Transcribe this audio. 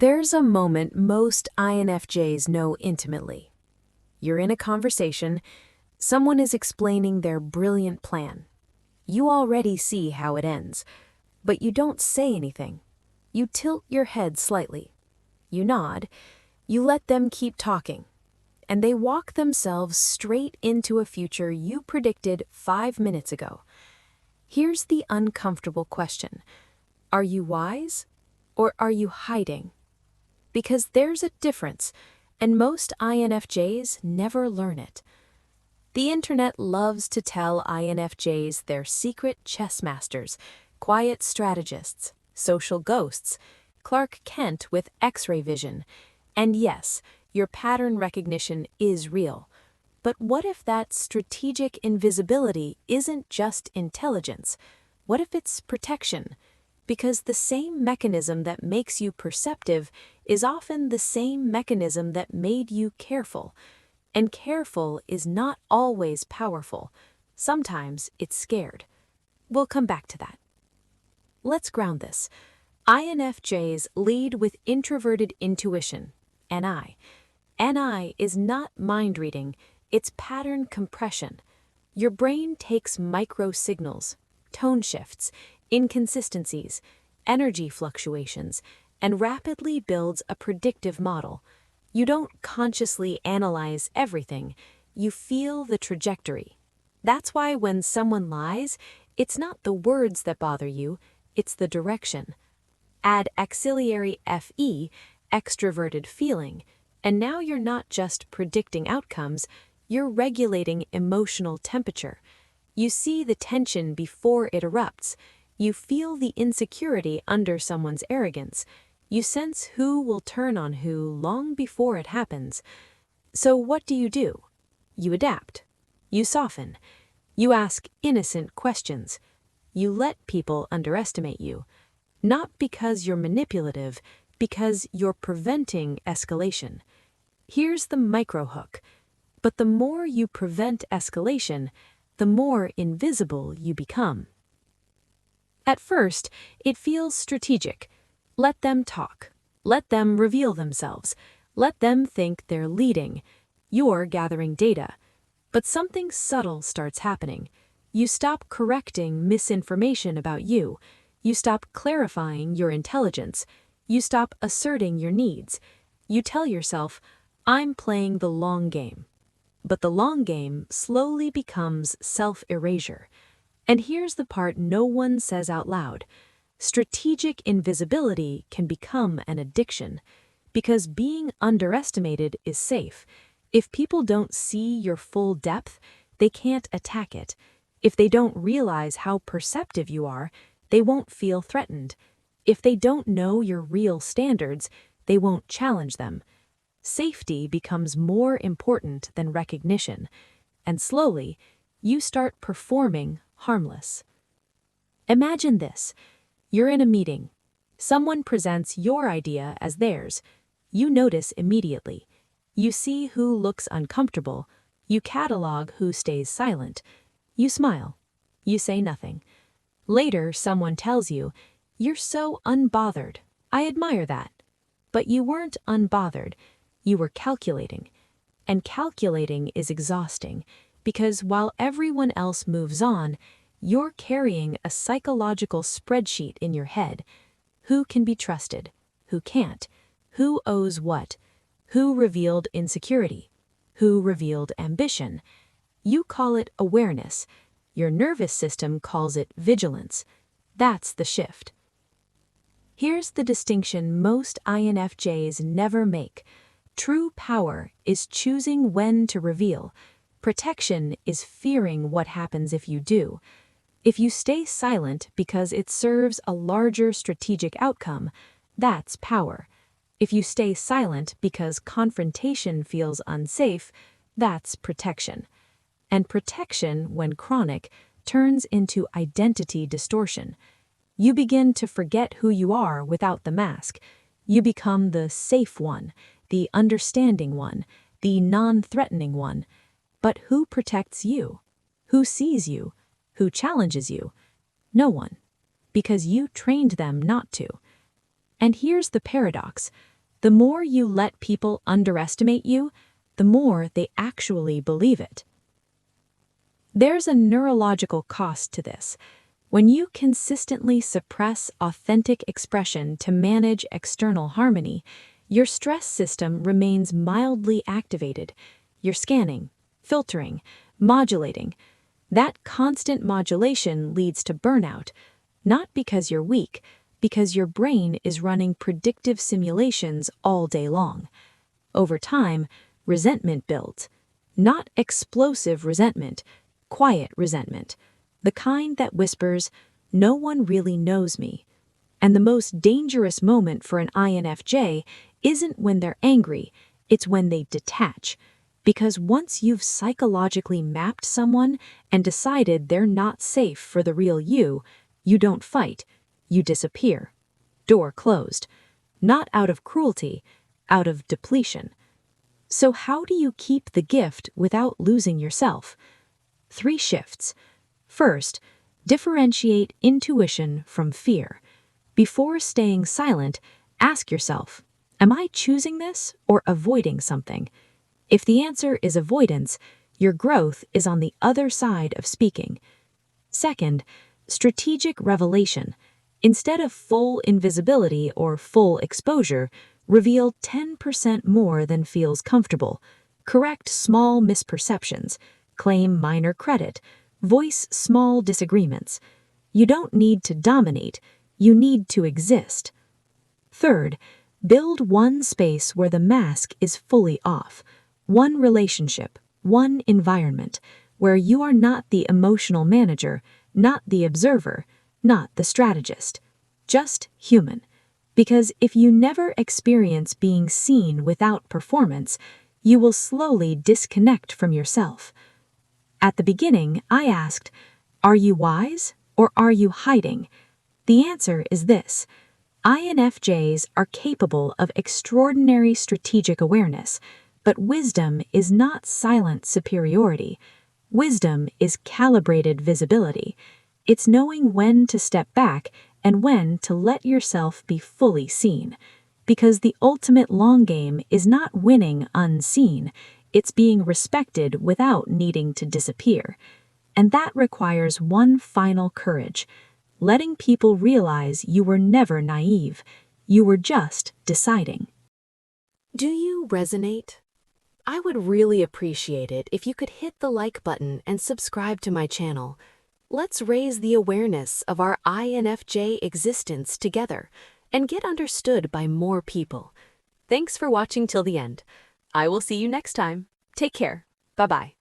There's a moment most INFJs know intimately. You're in a conversation, someone is explaining their brilliant plan. You already see how it ends, but you don't say anything. You tilt your head slightly. You nod. You let them keep talking. And they walk themselves straight into a future you predicted 5 minutes ago. Here's the uncomfortable question. Are you wise or are you hiding? Because there's a difference, and most INFJs never learn it. The internet loves to tell INFJs they're secret chess masters, quiet strategists, social ghosts, Clark Kent with X-ray vision. And yes, your pattern recognition is real. But what if that strategic invisibility isn't just intelligence? What if it's protection? Because the same mechanism that makes you perceptive is often the same mechanism that made you careful. And careful is not always powerful. Sometimes it's scared. We'll come back to that. Let's ground this. INFJs lead with introverted intuition, NI. NI is not mind reading, it's pattern compression. Your brain takes micro signals, tone shifts, inconsistencies, energy fluctuations, and rapidly builds a predictive model. You don't consciously analyze everything, you feel the trajectory. That's why when someone lies, it's not the words that bother you, it's the direction. Add auxiliary FE, extraverted feeling, and now you're not just predicting outcomes, you're regulating emotional temperature. You see the tension before it erupts. You feel the insecurity under someone's arrogance. You sense who will turn on who long before it happens. So what do? You adapt. You soften. You ask innocent questions. You let people underestimate you. Not because you're manipulative, because you're preventing escalation. Here's the micro hook. But the more you prevent escalation, the more invisible you become. At first, it feels strategic. Let them talk. Let them reveal themselves. Let them think they're leading. You're gathering data. But something subtle starts happening. You stop correcting misinformation about you. You stop clarifying your intelligence. You stop asserting your needs. You tell yourself, I'm playing the long game. But the long game slowly becomes self-erasure. And here's the part no one says out loud. Strategic invisibility can become an addiction. Because being underestimated is safe. If people don't see your full depth, they can't attack it. If they don't realize how perceptive you are, they won't feel threatened. If they don't know your real standards, they won't challenge them. Safety becomes more important than recognition, and slowly, you start performing harmless. Imagine this. You're in a meeting. Someone presents your idea as theirs. You notice immediately. You see who looks uncomfortable. You catalog who stays silent. You smile. You say nothing. Later, someone tells you, you're so unbothered. I admire that. But you weren't unbothered. You were calculating. And calculating is exhausting, because while everyone else moves on, you're carrying a psychological spreadsheet in your head. Who can be trusted? Who can't? Who owes what? Who revealed insecurity? Who revealed ambition? You call it awareness. Your nervous system calls it vigilance. That's the shift. Here's the distinction most INFJs never make. True power is choosing when to reveal. Protection is fearing what happens if you do. If you stay silent because it serves a larger strategic outcome, that's power. If you stay silent because confrontation feels unsafe, that's protection. And protection, when chronic, turns into identity distortion. You begin to forget who you are without the mask. You become the safe one, the understanding one, the non-threatening one. But who protects you? Who sees you? Who challenges you? No one. Because you trained them not to. And here's the paradox. The more you let people underestimate you, the more they actually believe it. There's a neurological cost to this. When you consistently suppress authentic expression to manage external harmony, your stress system remains mildly activated. You're scanning, filtering, modulating. That constant modulation leads to burnout, not because you're weak, because your brain is running predictive simulations all day long. Over time, resentment builds. Not explosive resentment, quiet resentment. The kind that whispers, "No one really knows me." And the most dangerous moment for an INFJ isn't when they're angry, it's when they detach. Because once you've psychologically mapped someone and decided they're not safe for the real you, you don't fight, you disappear. Door closed. Not out of cruelty, out of depletion. So how do you keep the gift without losing yourself? 3 shifts. First, differentiate intuition from fear. Before staying silent, ask yourself, am I choosing this or avoiding something? If the answer is avoidance, your growth is on the other side of speaking. Second, strategic revelation. Instead of full invisibility or full exposure, reveal 10% more than feels comfortable. Correct small misperceptions. Claim minor credit. Voice small disagreements. You don't need to dominate, you need to exist. Third, build one space where the mask is fully off. One relationship, one environment, where you are not the emotional manager, not the observer, not the strategist. Just human. Because if you never experience being seen without performance, you will slowly disconnect from yourself. At the beginning, I asked, are you wise or are you hiding? The answer is this. INFJs are capable of extraordinary strategic awareness, but wisdom is not silent superiority. Wisdom is calibrated visibility. It's knowing when to step back and when to let yourself be fully seen. Because the ultimate long game is not winning unseen, it's being respected without needing to disappear. And that requires one final courage, letting people realize you were never naive. You were just deciding. Do you resonate? I would really appreciate it if you could hit the like button and subscribe to my channel. Let's raise the awareness of our INFJ existence together and get understood by more people. Thanks for watching till the end. I will see you next time. Take care. Bye-bye.